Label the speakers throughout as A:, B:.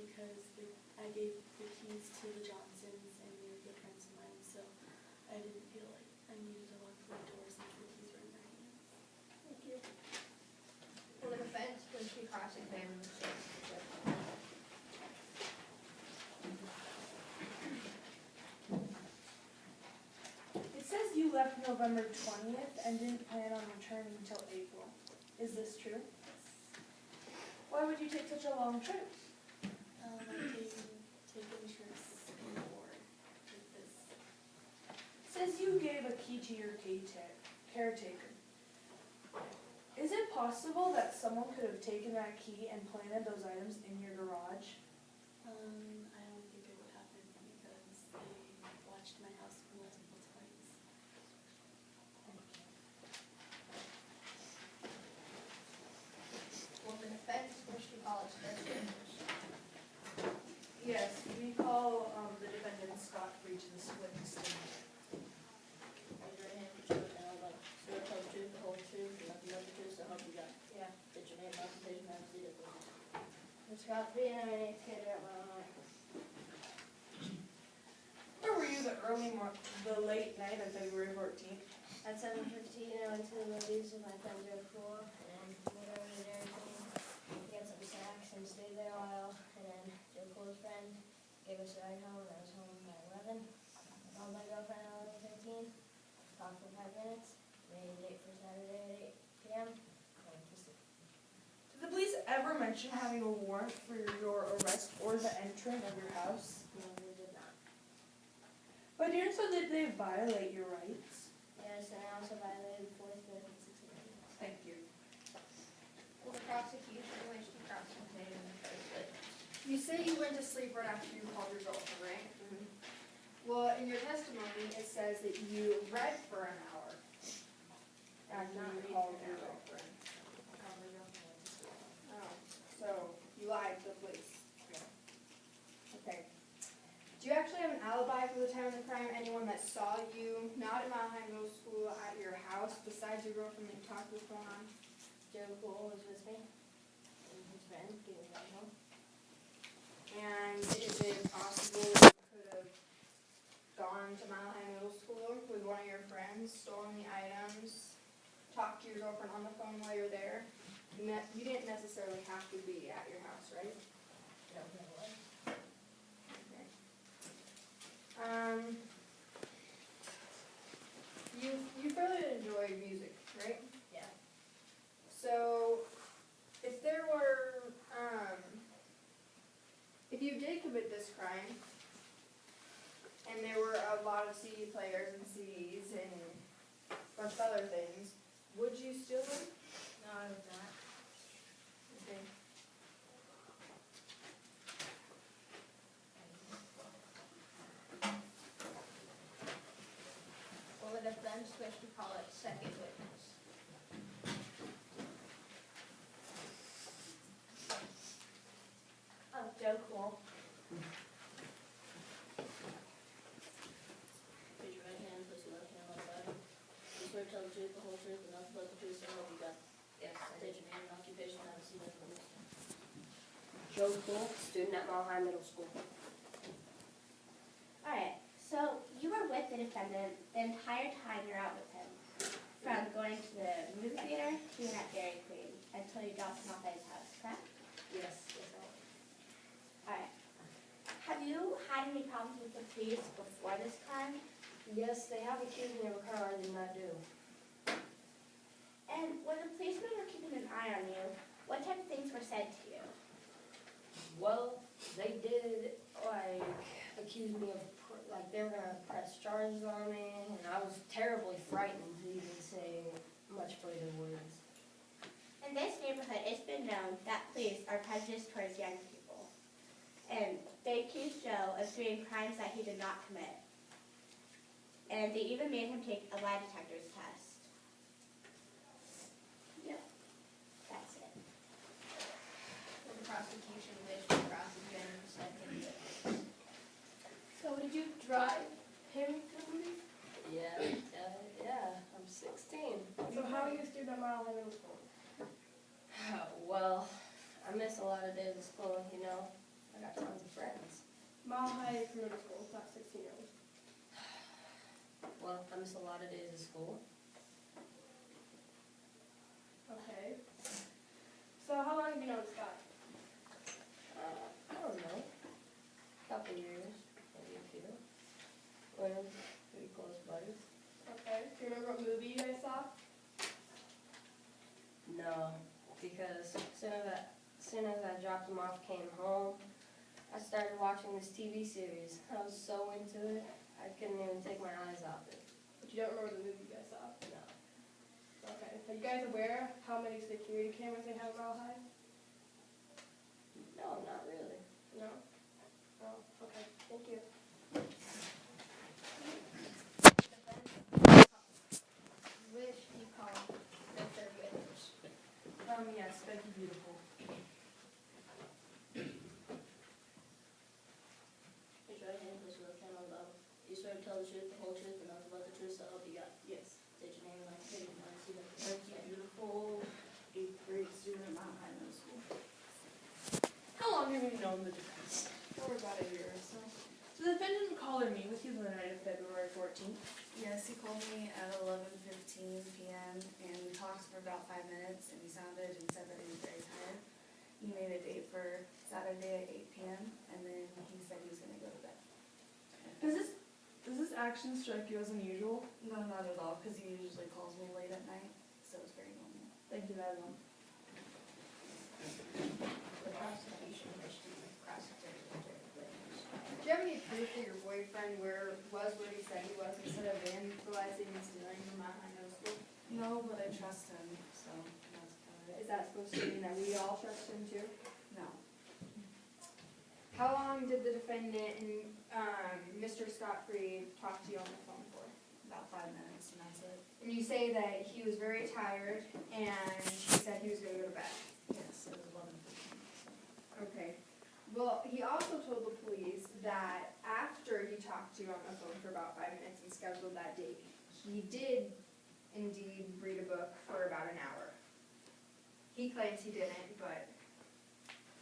A: because I gave the keys to the Johnsons and they were good friends of mine, so I didn't feel like I needed to lock the door since the keys were in their hands.
B: Thank you. Will the defense please be cross-examined?
C: It says you left November 20th and didn't plan on returning until April. Is this true? Why would you take such a long trip?
A: I take insurance and board with this.
C: It says you gave a key to your caretaker. Is it possible that someone could have taken that key and planted those items in your garage?
A: I don't think it would happen because they watched my house multiple times.
B: Will the defense wish to call its witness?
C: Yes, we call the defendant Scott Breach this witness stand.
D: Raise your hand, put your hand like, swear to tell the truth, the whole truth, and nothing but the truth, so help you God.
B: Yeah.
D: State your name, occupation, and seat of the
B: It's got 3 and I'm scared out my mind.
C: Where were you the late night of February 14th?
B: At 7:15, I went to the movies with my friends at pool, and went over to Dairy Queen, get some snacks, and stayed there a while. And then Joe Cool's friend gave us a ride home, and I was home by 11. I called my girlfriend at 11:15, talked for 5 minutes, made a date for Saturday at 8 p.m., and went to sleep.
C: Did the police ever mention having a warrant for your arrest or the entering of your house?
B: No, we did not.
C: By doing so, did they violate your rights?
B: Yes, and I also violated 4th, 5th, and 6th Amendments.
C: Thank you.
B: Will the prosecution wish to cross-examine the first witness?
E: You say you went to sleep right after you called your girlfriend, right? Well, in your testimony, it says that you read for an hour after
B: Not
E: you
B: reading
E: called
B: for
E: your
B: an hour.
E: girlfriend.
B: I called my girlfriend and went to sleep.
E: Oh, so you lied to the police?
B: Yeah.
E: Okay. Do you actually have an alibi for the time of the crime? Anyone that saw you, not at Mile High Middle School, at your house, besides your girlfriend that you talked to the phone on?
B: Joe Cool was with me, and his friend gave me a ride home.
E: And is it possible you could have gone to Mile High Middle School with one of your friends, stolen the items, talked to your girlfriend on the phone while you're there? You didn't necessarily have to be at your house, right?
B: No, no way.
E: Okay. You fairly enjoy music, right?
B: Yeah.
E: So, if there were, if you did commit this crime, and there were a lot of CD players and CDs and a bunch of other things, would you steal them?
B: No, I was not.
E: Okay.
B: Will the defense wish to call its second witness? Oh, Joe Cool.
D: Raise your right hand, put your left hand on the Bible. You swear to tell the truth, the whole truth, and nothing but the truth, so help you God.
B: Yes, I
D: State
B: did.
D: your name, occupation, and seat of the
F: Joe Cool, student at Mile High Middle School.
G: Alright, so you were with the defendant the entire time you're out with him. From going to the movie theater to being at Dairy Queen until you dropped him off at his house, correct?
F: Yes, yes, I was.
G: Alright. Have you had any problems with the police before this crime?
F: Yes, they have accused me of a crime I did not do.
G: And when the policemen were keeping an eye on you, what type of things were said to you?
F: Well, they did, accuse me of, they were gonna press charges on me, and I was terribly frightened to even say much further words.
G: In this neighborhood, it's been known that police are prejudiced towards young people. And they accused Joe of doing crimes that he did not commit. And they even made him take a lie detector's test.
F: Yeah.
G: That's it.
B: Will the prosecution wish to cross-examine the second witness?
F: So did you drive him to the movie? Yeah, I'm 16.
C: So how are you a student at Mile High Middle School?
F: Well, I miss a lot of days of school, you know. I got tons of friends.
H: Mile High for middle school, not 16-year-olds.
F: Well, I miss a lot of days of school.
H: Okay. So how long have you known Scott?
F: I don't know. Couple years, maybe a few. We're pretty close buddies.
H: Okay. Do you remember what movie you guys saw?
F: No, because as soon as I dropped him off, came home, I started watching this TV series. I was so into it, I couldn't even take my eyes off it.
H: But you don't remember the movie you guys saw?
F: No.
H: Okay. Are you guys aware how many security cameras they have at Mile High?
F: No, not really.
H: No? Oh, okay. Thank you.
B: Wish you called the third witness.
C: Yes, Becky Beautiful.
D: Raise your right hand, place your left hand on the Bible. You swear to tell the truth, the whole truth, and nothing but the truth, so help you God.
A: Yes.
D: State your name and occupation, and I see that.
A: Becky Beautiful, 8th grade student at Mount High Middle School.
C: How long have you known the defendant? For about a year or so. So the defendant called or meet with you the night of February 14th?
I: Yes, he called me at 11:15 p.m. and we talked for about 5 minutes and he sounded and said that he was very tired. He made a date for Saturday at 8 p.m. and then he said he was going to go to bed.
C: Does this action strike you as unusual?
I: No, not at all, because he usually calls me late at night, so it's very normal.
C: Thank you, Madeline.
E: The prosecution wished to prosecute the witness. Do you have any proof that your boyfriend was where he said he was instead of vandalizing and stealing from Mount High Middle School?
I: No, but I trust him, so that's about it.
E: Is that supposed to mean that we all trust him too?
I: No.
E: How long did the defendant and Mr. Scott Freed talk to you on the phone for?
I: About 5 minutes and that's it.
E: And you say that he was very tired and he said he was going to go to bed.
I: Yes, it was 11:15. So.
E: Okay. Well, he also told the police that after he talked to you on the phone for about 5 minutes and scheduled that date, he did indeed read a book for about an hour. He claims he didn't, but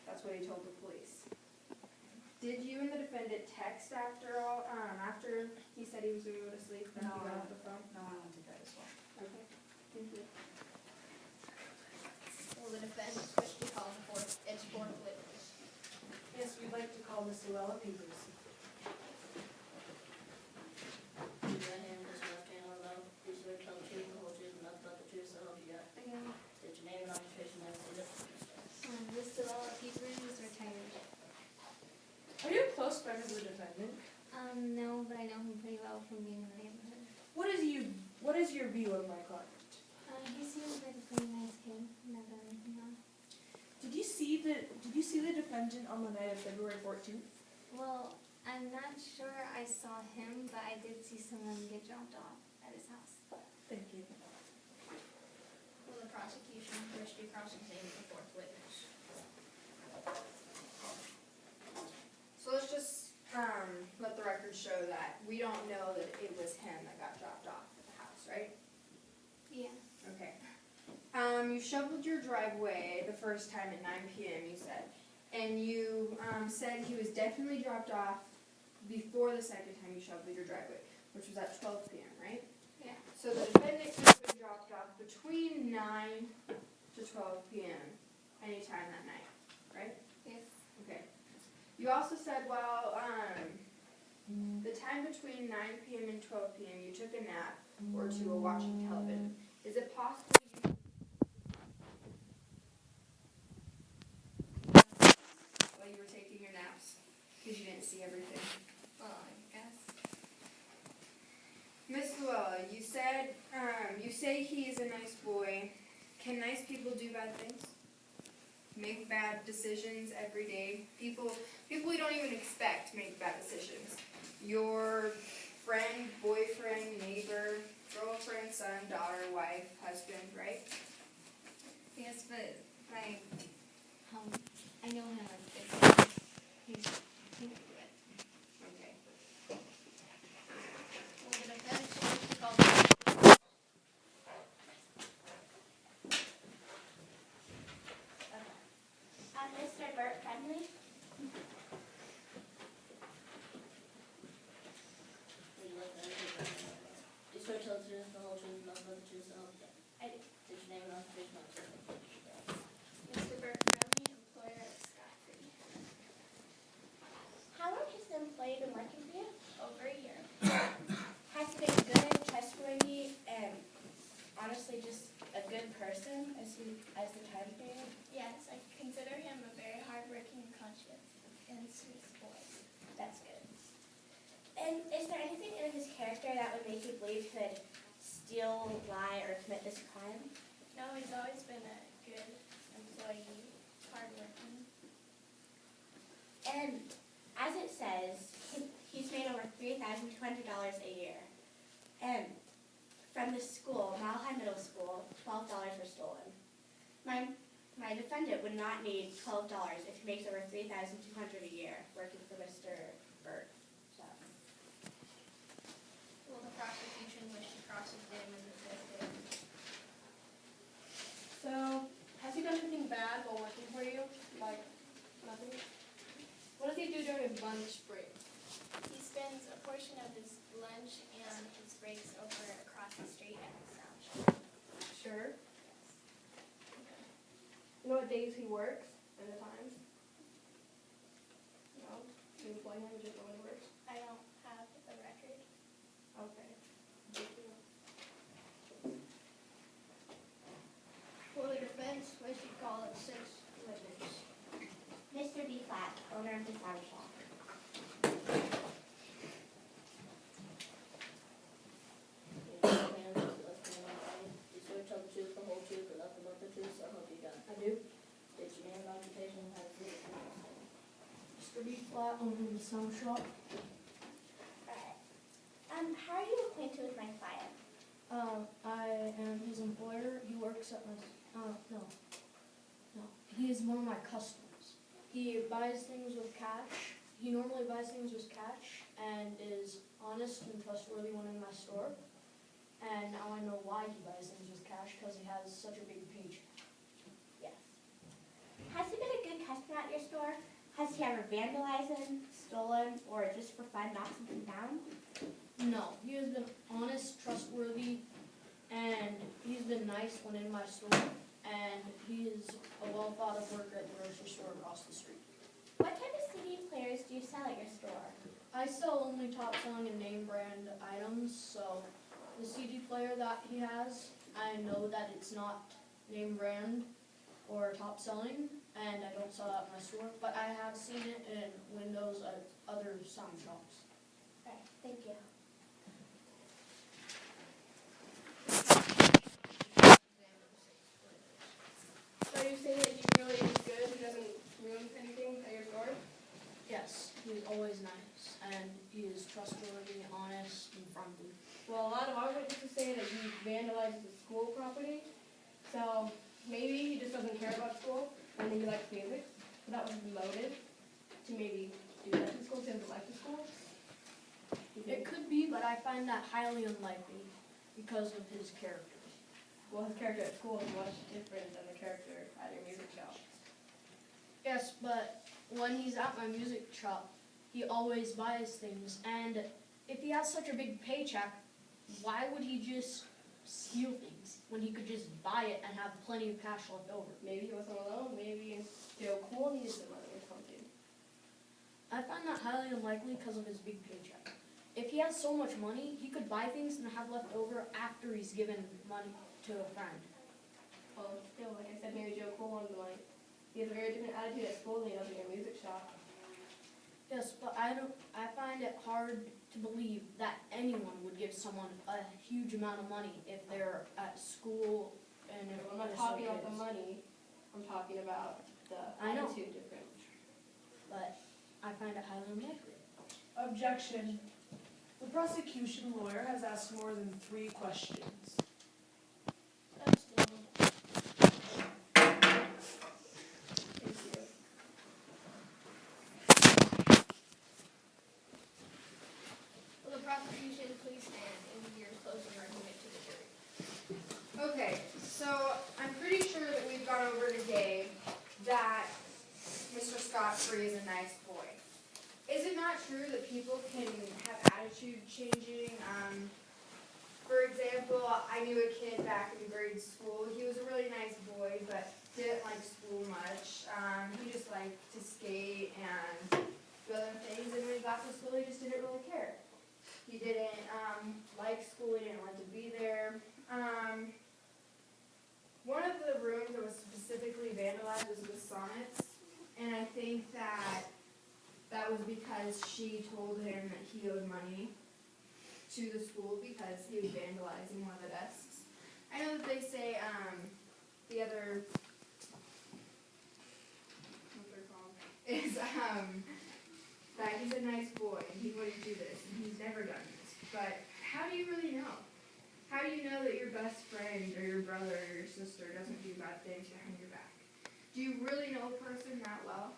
E: that's what he told the police. Did you and the defendant text after he said he was going to go to sleep and
I: No,
E: he got
I: I-
E: off the phone?
I: No, I don't think that as well.
E: Okay. Thank you.
B: Will the defense wish to call its fourth witness?
C: Yes, we'd like to call Miss Llewellyn Peters.
D: Raise your right hand, place your left hand on the Bible. You swear to tell the truth, the whole truth, and nothing but the truth, so help you God.
B: Again,
D: State your name and occupation, and I see that.
B: this developed Hebrew is retired.
C: Are you a close friend of the defendant?
B: No, but I know him pretty well from being in the neighborhood.
C: What is your view of my client?
B: He seems like a pretty nice kid. Never done anything wrong.
C: Did you see the defendant on the night of February 14th?
B: Well, I'm not sure I saw him, but I did see someone get dropped off at his house.
C: Thank you.
B: Will the prosecution wish to cross-examine the fourth witness?
E: So let's just let the record show that we don't know that it was him that got dropped off at the house, right?
B: Yeah.
E: Okay. You shoveled your driveway the first time at 9 p.m., you said. And you said he was definitely dropped off before the second time you shoveled your driveway, which was at 12 p.m., right?
B: Yeah.
E: So the defendant could have been dropped off between 9 to 12 p.m. anytime that night, right?
B: Yes.
E: Okay. You also said, well, the time between 9 p.m. and 12 p.m. you took a nap or two while watching television. Is it possible you while you were taking your naps because you didn't see everything?
B: Well, I guess.
E: Miss Luella, you said, you say he is a nice boy. Can nice people do bad things? Make bad decisions every day? People we don't even expect make bad decisions. Your friend, boyfriend, neighbor, girlfriend, son, daughter, wife, husband, right?
B: Yes, but like, I know him like this. He's good.
E: Okay.
B: Will the defense wish to call the
G: Mr. Burt Friendly?
B: as the time period?
J: Yes, I consider him a very hardworking and conscious and sweet boy.
B: That's good. And is there anything in his character that would make you believe he could steal, lie, or commit this crime?
J: No, he's always been a good employee, hardworking.
G: And as it says, he's made over $3,200 a year. And from the school, Mile High Middle School, $12 were stolen. My defendant would not need $12 if he makes over $3,200 a year working for Mr. Burt. So,
J: Will the prosecution wish to cross-examine the fifth?
H: So, has he done anything bad while working for you? Like, nothing? What does he do during his lunch break?
J: He spends a portion of his lunch and his breaks over across the street at the sound shop.
H: Sure. You know what days he works and the times? No? You employ him, you just know when he works?
J: I don't have the record.
H: Okay.
B: For the defense, we should call it 6 witnesses.
G: Mr. B. Flat, owner of the sound shop.
D: You swear to tell the truth, the whole truth, and nothing but the truth, so help you God.
F: I do.
D: State your name and occupation, and have a seat.
F: Mr. B. Flat, owner of the summer shop.
G: Alright. How are you acquainted with my client?
F: I am his employer. He works at my, no. He is one of my customers. He buys things with cash. He normally buys things with cash and is honest and trustworthy when in my store. And now I know why he buys things with cash, because he has such a big paycheck.
G: Yes. Has he been a good customer at your store? Has he ever vandalized, stolen, or just for fun knocked something down?
F: No, he has been honest, trustworthy, and he's been nice when in my store. And he is a well thought of worker at the grocery store across the street.
G: What type of CD players do you sell at your store?
F: I sell only top selling and name brand items, so the CD player that he has, I know that it's not name brand or top selling, and I don't sell it at my store, but I have seen it in windows at other sound shops.
G: Alright, thank you.
H: So you say that he really is good, he doesn't ruin anything at your store?
F: Yes, he's always nice, and he is trustworthy, honest, and friendly.
H: Well, a lot of our witnesses say that he vandalizes the school property, so maybe he just doesn't care about school, and he likes music, so that was motive to maybe do that to school, since he likes the school.
F: It could be, but I find that highly unlikely because of his character.
H: Well, his character at school is much different than the character at your music shop.
F: Yes, but when he's at my music shop, he always buys things, and if he has such a big paycheck, why would he just steal things when he could just buy it and have plenty of cash left over?
H: Maybe he wasn't alone, maybe Joe Cool needed the money or something.
F: I find that highly unlikely because of his big paycheck. If he has so much money, he could buy things and have left over after he's given money to a friend.
H: Well, still, like I said, maybe Joe Cool wanted the money. He has a very different attitude at school than he does at your music shop.
F: Yes, but I find it hard to believe that anyone would give someone a huge amount of money if they're at school and if
H: I'm not
F: they're
H: talking
F: so
H: about the
F: kids.
H: money, I'm talking about the
F: I know.
H: attitude difference.
F: But I find it highly unlikely.
C: Objection. The prosecution lawyer has asked more than 3 questions.
H: Thank you.
E: Will the prosecution please stand and give your closing argument to the jury? Okay, so I'm pretty sure that we've gone over today that Mr. Scott Free is a nice boy. Is it not true that people can have attitude changing? For example, I knew a kid back in grade school. He was a really nice boy, but didn't like school much. He just liked to skate and do other things, and when he got to school, he just didn't really care. He didn't like school, he didn't want to be there. One of the rooms sonnets, and I think that was because she told him that he owed money to the school because he was vandalizing one of the desks. I know that they say, the other, what they're called, is, that he's a nice boy and he wouldn't do this and he's never done this. But how do you really know? How do you know that your best friend or your brother or your sister doesn't do bad things behind your back? Do you really know a person that well?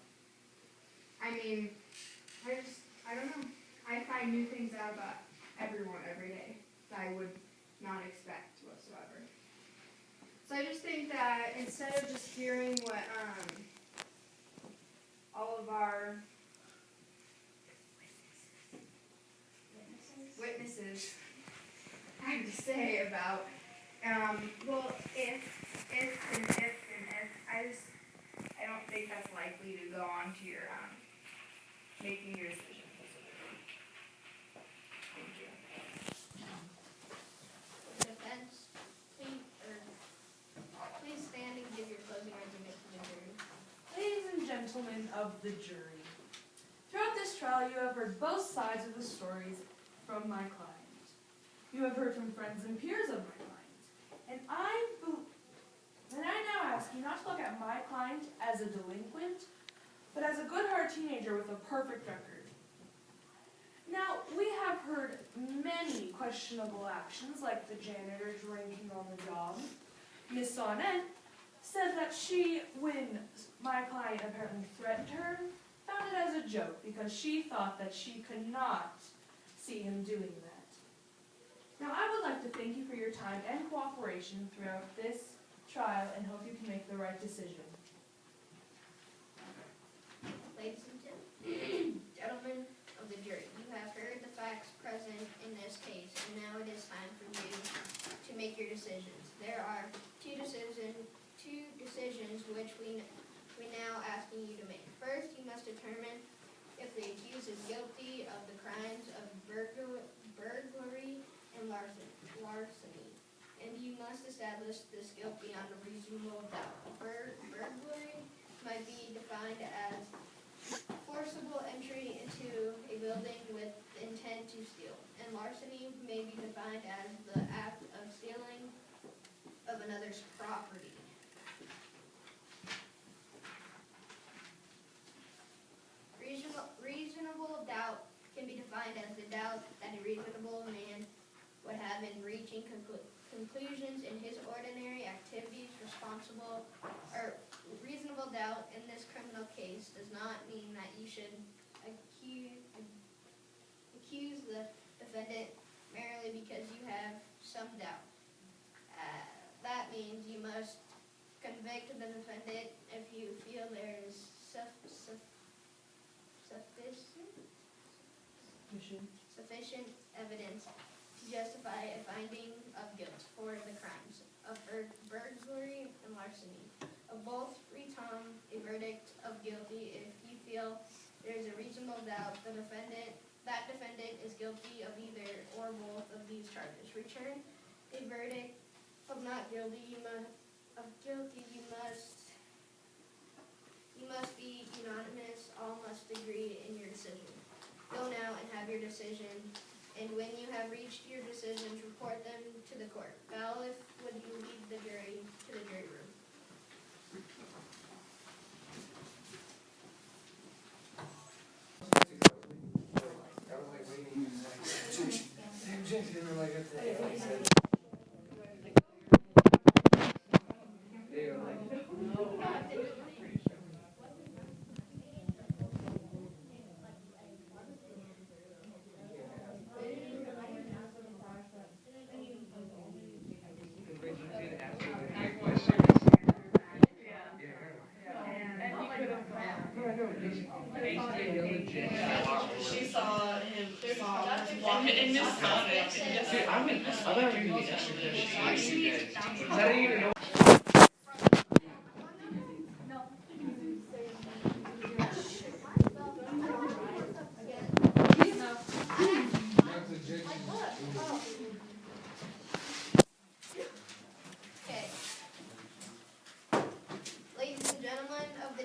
E: I mean, I don't know. I find new things out about everyone every day that I would not expect whatsoever. So I just think that instead of just hearing what all of our witnesses have to say about, well, if, and if, and if, I don't think that's likely to go on to your, making your decisions. Thank you.
J: Defense, please stand and give your closing argument to the jury.
C: Ladies and gentlemen of the jury, throughout this trial you have heard both sides of the stories from my client. You have heard from friends and peers of my client. And I now ask you not to look at my client as a delinquent, but as a good-hearted teenager with a perfect record. Now, we have heard many questionable actions, like the janitor drinking on the job. Miss Sonnet said that she, when my client apparently threatened her, found it as a joke because she thought that she could not see him doing that. Now, I would like to thank you for your time and cooperation throughout this trial and hope you can make the right decision.
J: Ladies and gentlemen of the jury, you have heard the facts present in this case, and now it is time for you to make your decisions. There are two decisions which we now asking you to make. First, you must determine if the accused is guilty of the crimes of burglary and larceny, and you must establish this guilt beyond a reasonable doubt. Burglary might be defined as forcible entry into a building with intent to steal, and larceny may be defined as the act of stealing of another's property. Reasonable doubt can be defined as the doubt that a reasonable man would have in reaching conclusions in his ordinary activities. Reasonable doubt in this criminal case does not mean that you should accuse the defendant merely because you have some doubt. That means you must convict the defendant if you feel there is sufficient evidence to justify a finding of guilt for the crimes of burglary and larceny. Of both, return a verdict of guilty if you feel there is a reasonable doubt that defendant is guilty of either or both of these charges. Return a verdict of not guilty. You must be unanimous. All must agree in your decision. Go now and have your decision, and when you have reached your decisions, report them to the court. Bailiff, would you lead the jury to the jury room?
C: She saw him walking in Miss Sonnet.
K: Dude, I thought we were going to be extra good. Is that even know?
J: Okay. Ladies and gentlemen of the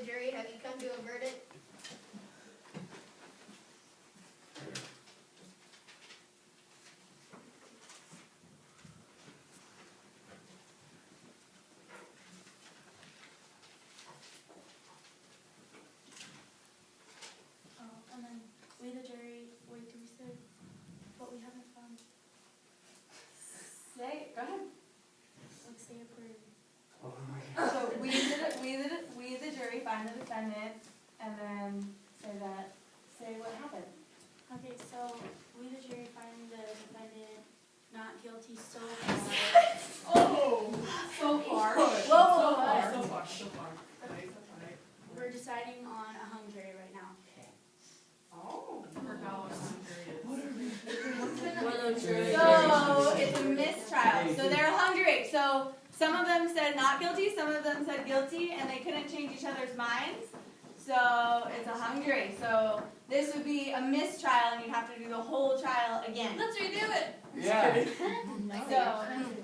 C: find the defendant, and then say what happened.
A: Okay, so we the jury find the defendant not guilty so far.
C: Oh, so far.
A: Whoa.
C: So far.
A: We're deciding on a hung jury right now.
C: Oh.
L: So it's a mistrial. So they're hung jury. So some of them said not guilty, some of them said guilty, and they couldn't change each other's minds. So it's a hung jury. So this would be a mistrial, and you'd have to do the whole trial again.
A: Let's redo it.
K: Yeah.
L: So